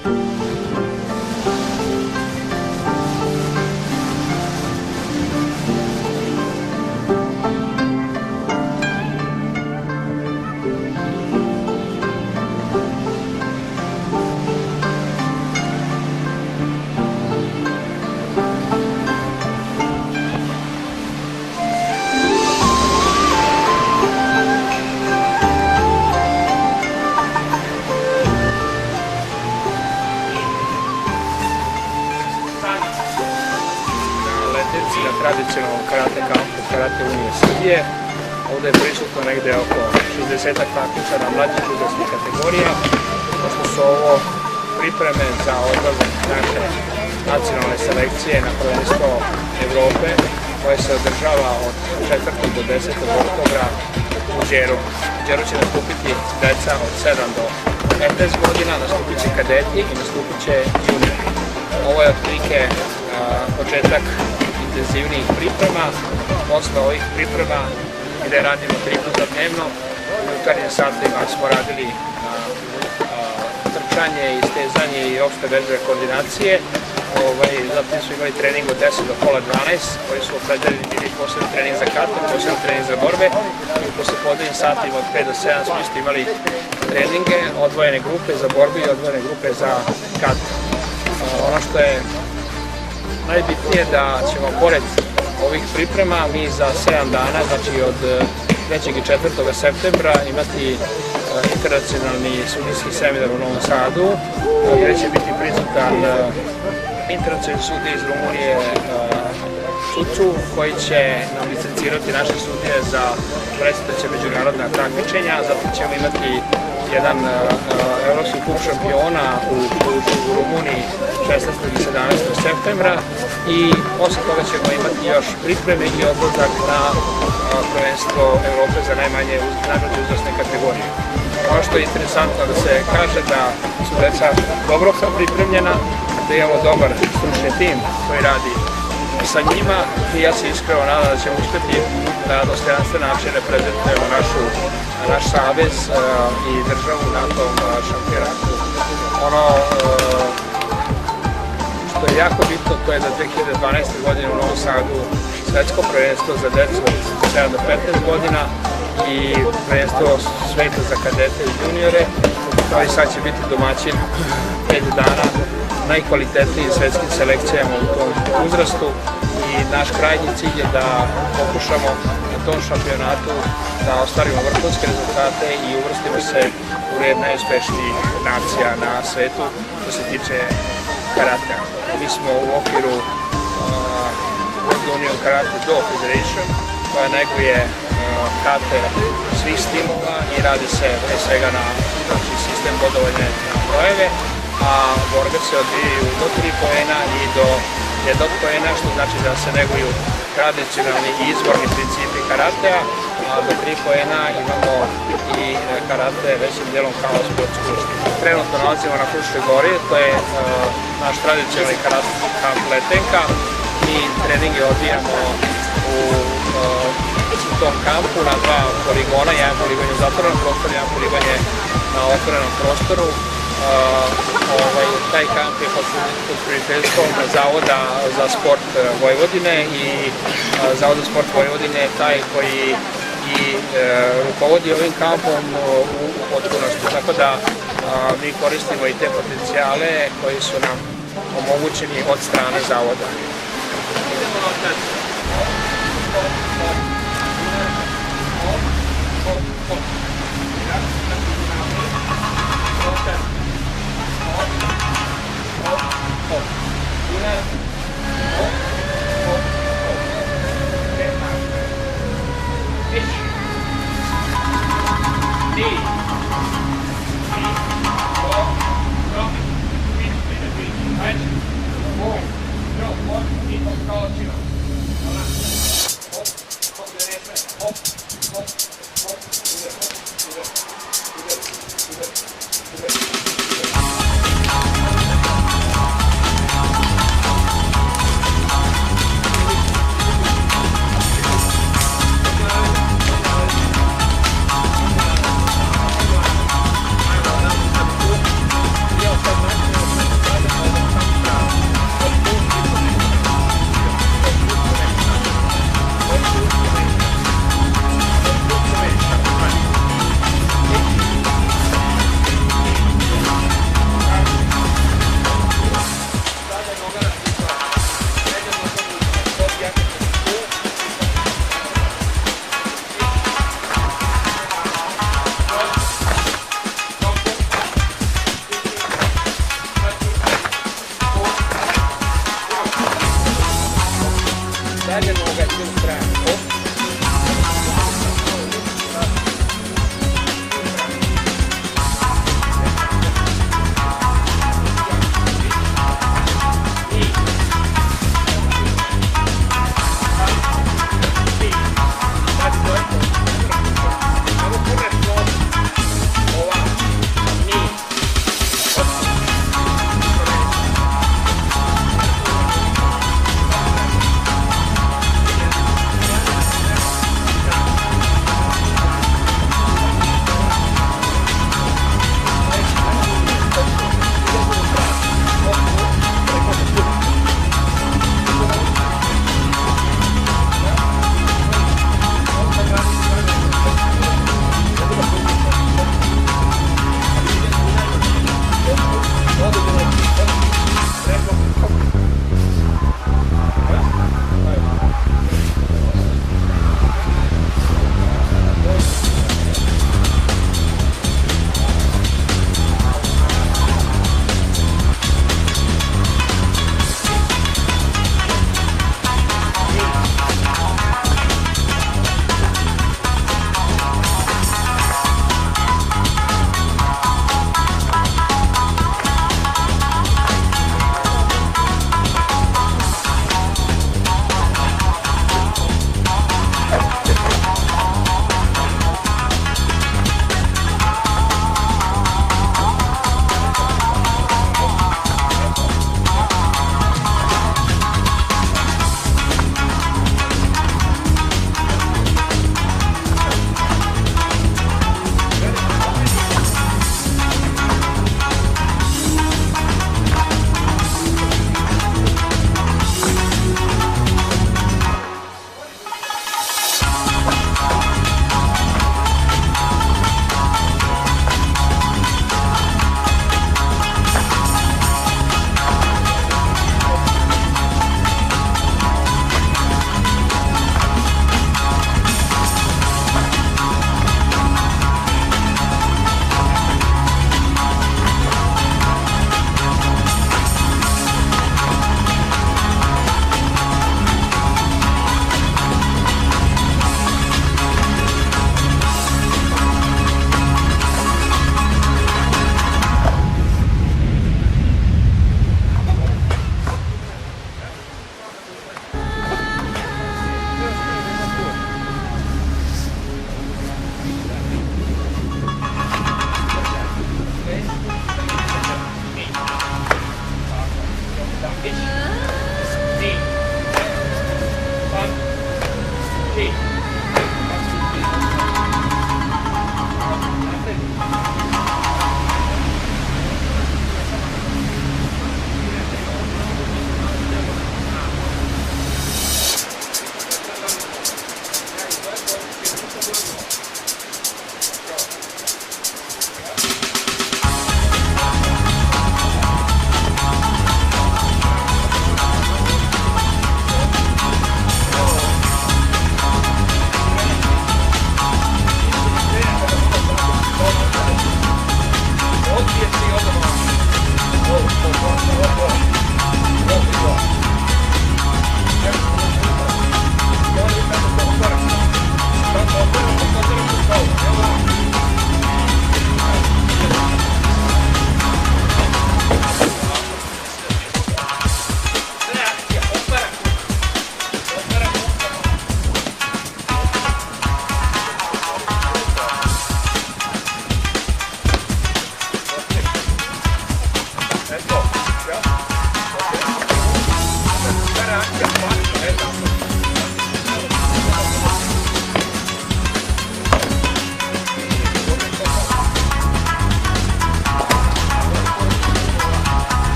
Na tradicionalnom karate kampu Karate Unije Srbije. Ovdje je prisutno negde oko 60 takmičara mlađih uzrasnih kategorija. Pošto su ovo pripreme za odlazak naše nacionalne selekcije na prvenstvo Evrope koje se održava od 4. do 10. oktobra u Đeru. U Đeru će nastupiti deca od 7 do 15 godina, nastupit će kadeti i nastupit će juniori. Ovo je otprilike početak intenzivnijih priprema. Posle ovih priprema gde radimo 3 puta dnevno, u jutarnjim satima smo radili trčanje, istezanje i opšte vežbe koordinacije. Zatim smo imali trening od 10 do pola 12 koji su opredeljeni bili posebni trening za kate, posebni trening za borbe. I posle podnevnim satima od 5 do 7 smo isto imali treninge, odvojene grupe za borbe i odvojene grupe za kate. Ono što je najbitnije da ćemo pored ovih priprema mi za 7 dana, znači od 3. i 4. septembra imati internacionalni sudijski seminar u Novom Sadu gdje će biti prisutan internacionalni sudija iz Rumunije Cucu koji će nam licencirati naše sudije za predstojeća međunarodna takmičenja. Zatim ćemo imati jedan evropski kup šampiona u Rumuniji 16. i 17. septembra i posle toga ćemo imati još pripreme i odlazak na prvenstvo Evrope za najmanje uzrasne kategorije. Ono što je interesantno da se kaže da su deca dobro pripremljena, da imamo dobar stručni tim koji radi sa njima i ja se iskreno nadam da ćemo uspjeti na dostojanstven način reprezentujemo naš savez i državu na tom šampionatu. Ono što je jako bitno to je da 2012. godine u Novom Sadu svetsko prvenstvo za decu od 7 do 15 godina i prvenstvo sveta za kadete i juniore. Ovaj sad će biti domaćin 5 dana najkvalitetnijim svetskim selekcijama u tom uzrastu i naš krajnji cilj je da pokušamo na tom šampionatu da ostvarimo vrhunske rezultate i uvrstimo se u red najuspešnijih nacija na svetu što se tiče karatea. Mi smo u okviru World Union Karate Do Federation koja neguje kate svih stilova i radi se pre svega na sistem bodovanja na brojeve, a borbe se odvijaju do 3 poena i do 1 poena, što znači da se neguju tradicionalni i izvorni principi karatea, a do 3 poena imamo i karate većim delom kao sportsku veštinu. Trenutno nalazimo na Fruškoj gori, to je naš tradicionalni karate kamp Letenka i treninge odvijamo u tom kampu na 2 poligona, jedan poligon je u zatvorenom prostoru, jedan poligon je na otvorenom prostoru. Taj kamp je pod prijateljstvom Zavoda za sport Vojvodine i Zavod za sport Vojvodine je taj koji i rukovodi ovim kampom u potpunosti, tako da mi koristimo i te potencijale koji su nam omogućeni od strane Zavoda. Thank you.